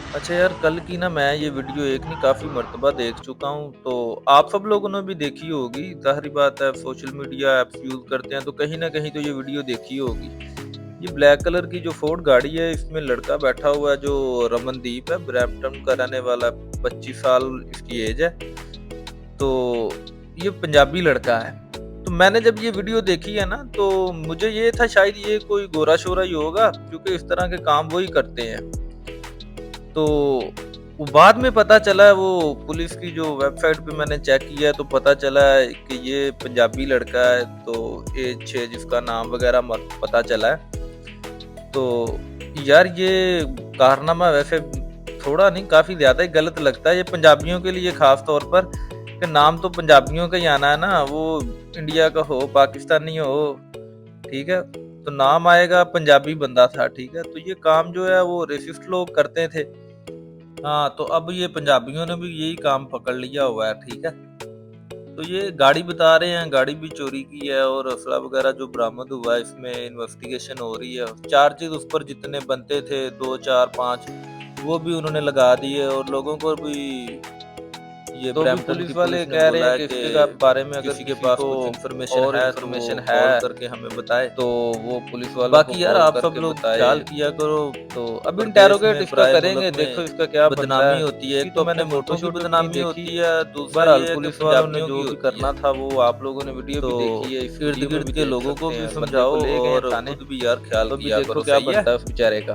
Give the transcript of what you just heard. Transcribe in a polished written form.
अच्छा यार, कल की ना मैं ये वीडियो एक नहीं काफ़ी मर्तबा देख चुका हूँ, तो आप सब लोगों ने भी देखी होगी। ज़ाहिर-सी बात है, सोशल मीडिया ऐप्स यूज़ करते हैं तो कहीं न कहीं तो ये वीडियो देखी होगी। ये ब्लैक कलर की जो फोर्ड गाड़ी है, इसमें लड़का बैठा हुआ है जो रमनदीप है, ब्रैम्पटन का रहने वाला है, 25 साल इसकी एज है। तो ये पंजाबी लड़का है। तो मैंने जब ये वीडियो देखी है ना, तो मुझे ये था शायद ये कोई गोरा-शोरा ही होगा, क्योंकि इस तरह के काम वो ही करते हैं। तो वो बाद में पता चला, वो पुलिस की जो वेबसाइट पे मैंने चेक किया तो पता चला है कि ये पंजाबी लड़का है, तो एज 6 जिसका नाम वगैरह पता चला है। तो यार ये कारनामा वैसे थोड़ा नहीं, काफ़ी ज़्यादा ही गलत लगता है ये पंजाबियों के लिए, ख़ास तौर पर कि नाम तो पंजाबियों का ही आना है ना, वो इंडिया का हो, पाकिस्तानी हो, ठीक है? तो नाम आएगा पंजाबी बंदा था, ठीक है? तो ये काम जो है वो रेसिस्ट लोग करते थे। हाँ, तो अब ये पंजाबियों ने भी यही काम पकड़ लिया हुआ है, ठीक है? तो ये गाड़ी बता रहे हैं, गाड़ी भी चोरी की है और असला वगैरह जो बरामद हुआ है, इसमें इन्वेस्टिगेशन हो रही है। चार्जेस उस पर जितने बनते थे 2, 4, 5 वो भी उन्होंने लगा दिए, और लोगों को भी ये तो अभी ब्रैम्पटन की पुलिस वाले पुलिस ने कह रहे बोला हैं है कि कि इसके बारे में अगर किसी के किसी पास को कुछ इन्फॉर्मेशन और है तो वो इन्फॉर्मेशन कॉल है, करके हमें बताए। तो वो पुलिस वालों को बाकी यार, कॉल आप सब करके लोग बताए। ख्याल किया करो, तो अब परदेश इंटेरोगेट में इसका पराए करेंगे, मुल्क देखो में इसका क्या बनता बदनामी है। होती है। अभी एक तो तो मैंने अपने फोटो मुल्कों की शोटो भी नहीं बदनामी देखी। होती है, दूसरा बहरहाल ये है कि पुलिस वालों ने पंजाबियों जो की भी होती है। करना था वो आप लोगों ने वीडियो तो भी देखी है, इस वीडियो में इर्द-गिर्द भी के देख लोगों को सकते भी हैं। बंदे को समझाओ ले गए हैं और थाने, खुद भी यार ख्याल तो अभी किया देखो करो, क्या सही बनता है? है उस बेचारे का।